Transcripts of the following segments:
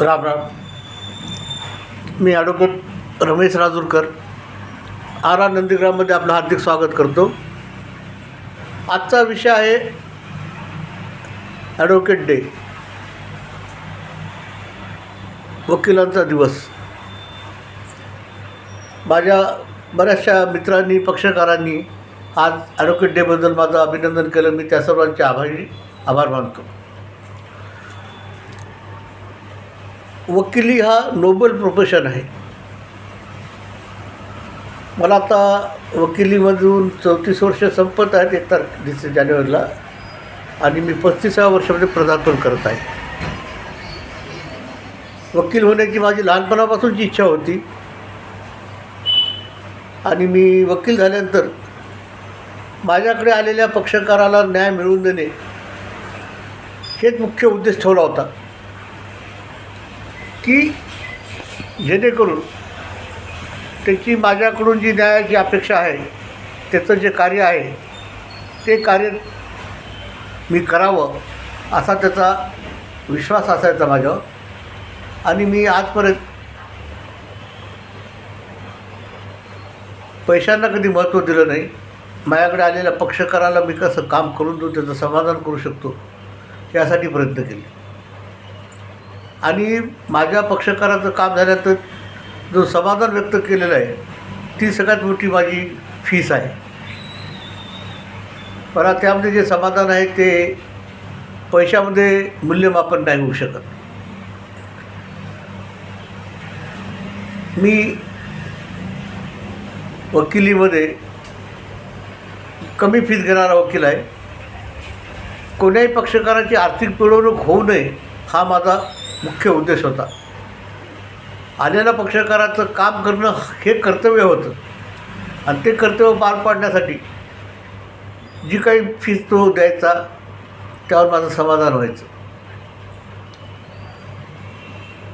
राम राम. मी advocate Ramesh Rajurkar R R नंदीग्राममध्ये आपलं हार्दिक स्वागत करतो. आजचा विषय आहे ॲडव्होकेट डे, वकिलांचा दिवस. माझ्या बऱ्याचशा मित्रांनी, पक्षकारांनी आज ॲडव्होकेट डेबद्दल माझं अभिनंदन केलं. मी त्या सर्वांचे आभार मानतो. वकिली हा नोबल प्रोफेशन आहे. मला आता वकिलीमधून 34 वर्ष संपत आहेत 1 जानेवारीला, आणि मी 35व्या वर्षामध्ये पदार्पण करत आहे. वकील होण्याची माझी लहानपणापासूनची इच्छा होती, आणि मी वकील झाल्यानंतर माझ्याकडे आलेल्या पक्षकाराला न्याय मिळवून देणे हेच मुख्य उद्देश ठेवला होता, की जेणेकरून त्याची माझ्याकडून जी न्यायाची अपेक्षा आहे, त्याचं जे कार्य आहे ते कार्य मी करावं असा त्याचा विश्वास असायचा माझ्यावर. आणि मी आजपर्यंत पैशांना कधी महत्त्व दिलं नाही. माझ्याकडे आलेल्या पक्षकाराला मी कसं काम करून देऊ, त्याचं समाधान करू शकतो यासाठी प्रयत्न केले. आणि माझ्या पक्षकाराचं काम झाल्यानंतर जो समाधान व्यक्त केलेलं आहे, ती सगळ्यात मोठी माझी फीस आहे. मला त्यामध्ये जे समाधान आहे ते पैशामध्ये मूल्यमापन नाही होऊ शकत. मी वकिलीमध्ये कमी फीस घेणारा वकील आहे. कोण्याही पक्षकाराची आर्थिक पिळवणूक होऊ नये हा माझा मुख्य उद्देश होता. आलेल्या पक्षकाराचं काम करणं हे कर्तव्य होतं, आणि ते कर्तव्य पार पाडण्यासाठी जी काही फीस तो द्यायचा त्यावर माझं समाधान व्हायचं.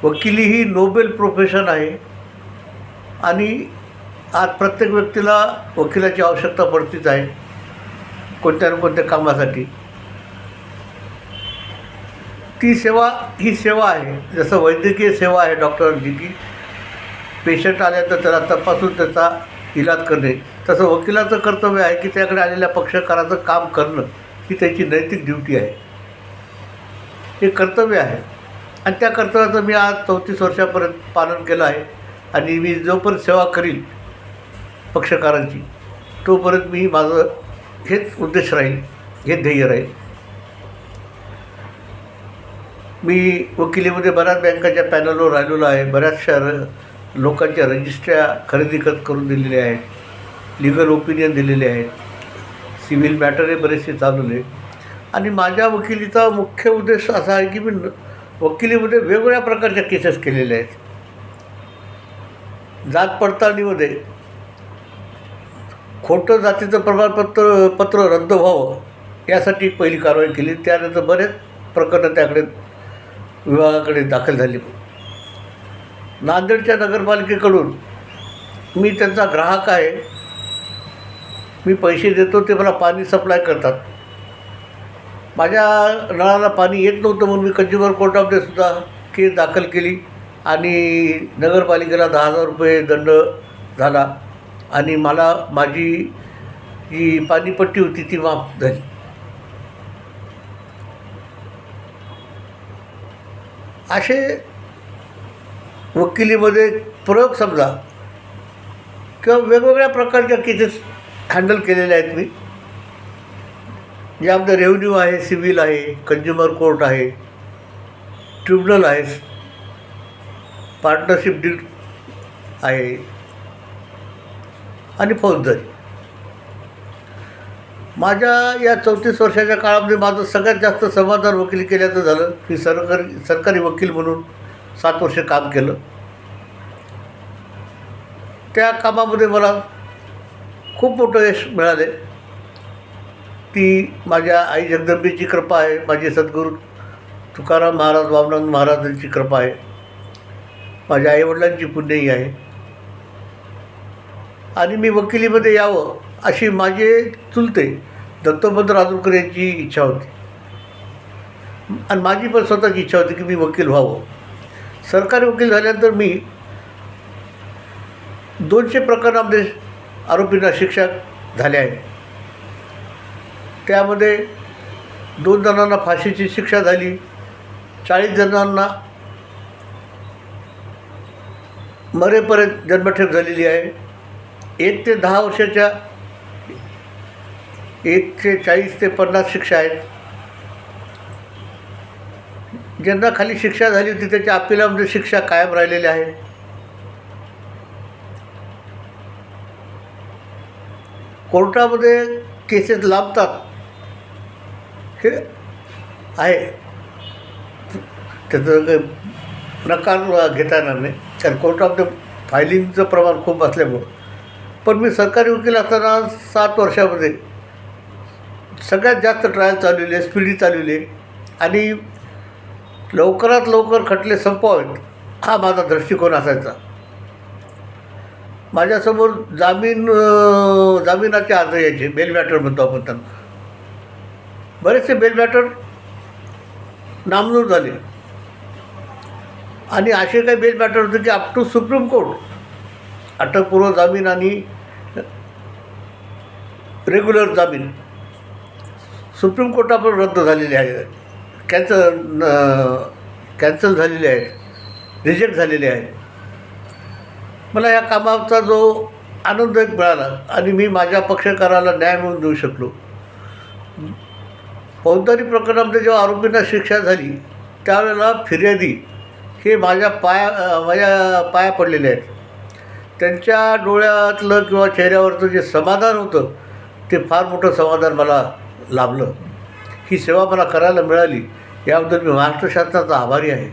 वकिली ही नोबेल प्रोफेशन आहे, आणि आज प्रत्येक व्यक्तीला वकिलाची आवश्यकता पडतीच आहे कोणत्या ना कोणत्या कामासाठी. ती सेवा ही सेवा आहे. जसं वैद्यकीय सेवा आहे डॉक्टरांची, की पेशंट आल्या तर त्याला तपासून त्याचा इलाज करणे, तसं वकिलाचं कर्तव्य आहे की त्याकडे आलेल्या पक्षकाराचं काम करणं ही त्याची नैतिक ड्युटी आहे. हे कर्तव्य आहे, आणि त्या कर्तव्याचं मी आज 34 वर्षापर्यंत पालन केलं आहे. आणि मी जोपर्यंत सेवा करील पक्षकारांची, तोपर्यंत मी माझं हेच उद्देश राहील, हे ध्येय राहील. मी वकिलीमध्ये बऱ्याच बँकाच्या पॅनलवर राहिलेलो आहे. बऱ्याचशा लोकांच्या रजिस्ट्र्या खरेदी करून दिलेल्या आहेत, लिगल ओपिनियन दिलेले आहेत, सिव्हिल मॅटरही बरेचसे चालवले. आणि माझ्या वकिलीचा मुख्य उद्देश असा आहे की मी वकिलीमध्ये वेगवेगळ्या प्रकारच्या केसेस केलेल्या आहेत. जात पडताळणीमध्ये खोटं जातीचं प्रमाणपत्र रद्द व्हावं यासाठी पहिली कारवाई केली. त्यानंतर बरेच प्रकरणं त्याकडे विभागाकडे दाखल झाली. नांदेडच्या नगरपालिकेकडून मी त्यांचा ग्राहक आहे. मी पैसे देतो, ते मला पाणी सप्लाय करतात. माझ्या नळाला पाणी येत नव्हतं म्हणून मी कंझ्युमर कोर्टामध्ये सुद्धा केस दाखल केली, आणि नगरपालिकेला 10,000 रुपये दंड झाला, आणि मला माझी जी पाणीपट्टी होती ती माफ झाली. असे वकिलीमध्ये प्रयोग समजा किंवा वेगवेगळ्या प्रकारच्या केसेस हँडल केलेल्या आहेत मी. यामध्ये रेव्हेन्यू आहे, सिव्हिल आहे, कंझ्युमर कोर्ट आहे, ट्रिब्युनल आहे, पार्टनरशिप डीड आहे, आणि फौजदारी. माझ्या या 34 वर्षाच्या काळामध्ये माझं सगळ्यात जास्त समाधान वकिली केल्याचं झालं. मी सरकारी वकील म्हणून 7 वर्ष काम केलं. त्या कामामध्ये मला खूप मोठं यश मिळाले. ती माझ्या आई जगदंबेची कृपा आहे, माझे सद्गुरू तुकाराम महाराज, वामनाथ महाराजांची कृपा आहे, माझ्या आईवडिलांची पुण्यही आहे. आणि मी वकिलीमध्ये यावं अशी माझे चुलते दत्तोपंत राजूरकर यांची इच्छा होती, आणि माझी पण स्वतःची इच्छा होती की मी वकील व्हावं. सरकारी वकील झाल्यानंतर मी 200 प्रकरणामध्ये आरोपींना शिक्षा झाल्या आहेत. त्यामध्ये 2 जणांना फाशीची शिक्षा झाली, 40 जणांना मरेपर्यंत जन्मठेप झालेली आहे. 1 ते 10 वर्षाच्या 1 ते 40 ते 50 शिक्षा आहेत. ज्यांना खाली शिक्षा झाली होती त्याच्या अपिलामध्ये शिक्षा कायम राहिलेल्या आहेत. कोर्टामध्ये केसेस लांबतात हे आहे, त्याचं काही नकार घेता येणार नाही, कारण कोर्टामध्ये फायलिंगचं प्रमाण खूप असल्यामुळं. पण मी सरकारी वकील असताना 7 वर्षामध्ये सगळ्यात जास्त ट्रायल चालवले, SPD चालवले आणि लवकरात लवकर खटले संपवावेत हा माझा दृष्टिकोन असायचा. माझ्यासमोर जामिनाचे अर्ज यायचे, बेल मॅटर म्हणतो आपण त्यांना. बरेचसे बेल मॅटर नामंजूर झाले आणि असे काही बेल मॅटर होते की अप टू सुप्रीम कोर्ट अटकपूर्व जामीन आणि रेग्युलर जामीन सुप्रीम कोर्टावर रद्द झालेले आहेत, कॅन्सल झालेले आहेत, रिजेक्ट झालेले आहेत. मला या कामाचा जो आनंद एक मिळाला आणि मी माझ्या पक्षकाराला न्याय मिळवून देऊ शकलो. फौजदारी प्रकरणामध्ये जेव्हा आरोपींना शिक्षा झाली त्यावेळेला फिर्यादी हे माझ्या पाया पडलेले आहेत. त्यांच्या डोळ्यातलं किंवा चेहऱ्यावरचं जे समाधान होतं ते फार मोठं समाधान मला लाभलं. ही सेवा मला करायला मिळाली याबद्दल मी महाराष्ट्र शासनाचा आभारी आहे.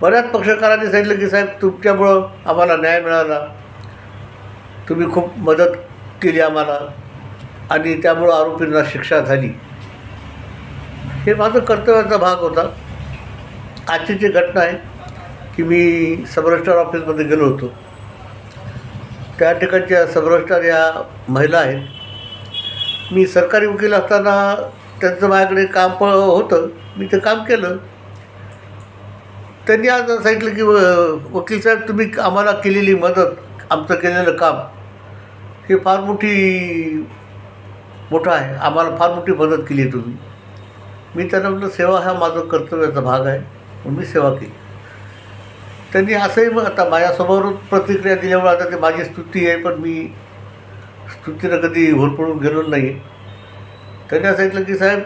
बऱ्याच पक्षकारांनी सांगितलं की साहेब तुमच्यामुळं आम्हाला न्याय मिळाला, तुम्ही खूप मदत केली आम्हाला आणि त्यामुळं आरोपींना शिक्षा झाली. हे माझं कर्तव्याचा भाग होता. आजची जी घटना आहे की मी सब रजिस्ट्रार ऑफिसमध्ये गेलो होतो, त्या ठिकाणच्या सब रजिस्ट्रार या महिला आहेत. मी सरकारी वकील असताना त्यांचं माझ्याकडे काम होतं, मी ते काम केलं. त्यांनी आज सांगितलं की वकील साहेब तुम्ही आम्हाला केलेली मदत, आमचं केलेलं काम हे फार मोठं आहे, आम्हाला फार मोठी मदत केली आहे तुम्ही. मी त्यांना म्हटलं सेवा हा माझं कर्तव्याचा भाग आहे म्हणून मी सेवा केली. त्यांनी असंही मग आता माझ्यासमोर प्रतिक्रिया दिल्यामुळे आता ते माझी स्तुती आहे, पण मी स्तुतीनं कधी होरपळून गेलो नाही. त्यांनी असं सांगितलं की साहेब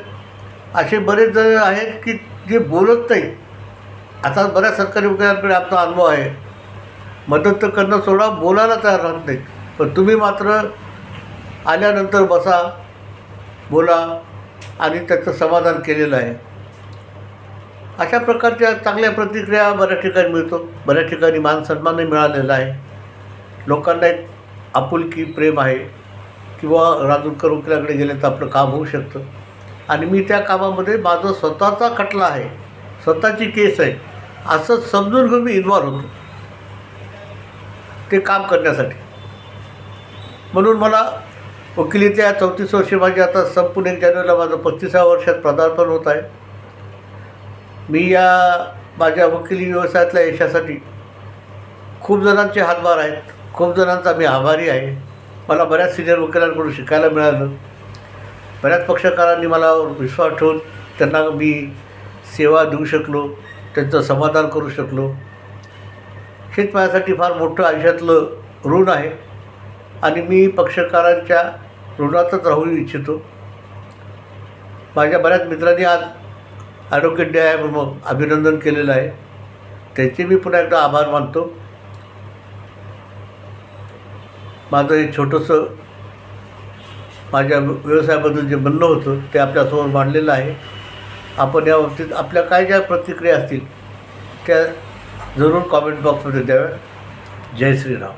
असे बरेच जण आहेत की जे बोलत नाही. आता बऱ्याच सरकारी वकिलांकडे आमचा अनुभव आहे, मदत तर करणं सोडा, बोलायला तयार राहत नाही. पण तुम्ही मात्र आल्यानंतर बसा, बोला आणि त्याचं समाधान केलेलं आहे. अशा प्रकारच्या चांगल्या प्रतिक्रिया बऱ्याच ठिकाणी मिळतो, बऱ्याच ठिकाणी मानसन्मानही मिळालेला आहे. लोकांना एक आपुलकी, प्रेम आहे किंवा राजूरकर वकिलाकडे गेले तर आपलं काम होऊ शकतं. आणि मी त्या कामामध्ये माझं स्वतःचा खटला आहे, स्वतःची केस आहे असं समजून घेऊन मी इन्व्हॉल्व होतो ते काम करण्यासाठी. म्हणून मला वकिलीच्या 34 वर्षे माझी आता संपूर्ण 1 जानेवारीला माझं 35व्या वर्षात पदार्पण होत आहे. मी या माझ्या वकिली व्यवसायातल्या यशासाठी खूप जणांचे हातभार आहेत, खूप जणांचा मी आभारी आहे. मला बऱ्याच सिनियर वकिलांकडून शिकायला मिळालं. बऱ्याच पक्षकारांनी मला विश्वास ठेवून त्यांना मी सेवा देऊ शकलो, त्यांचं समाधान करू शकलो. हेच माझ्यासाठी फार मोठं आयुष्यातलं ऋण आहे आणि मी पक्षकारांच्या ऋणातच राहू इच्छितो. माझ्या बऱ्याच मित्रांनी आज ॲडव्होकेट डे आहे म्हणून अभिनंदन केलेलं आहे, त्याचे मी पुन्हा एकदा आभार मानतो. माझं एक छोटंसं माझ्या व्यवसायाबद्दल जे म्हणणं होतं ते आपल्यासमोर मांडलेलं आहे. आपण या बाबतीत आपल्या काय ज्या प्रतिक्रिया असतील त्या जरूर कॉमेंट बॉक्समध्ये द्याव्या. जय श्रीराम.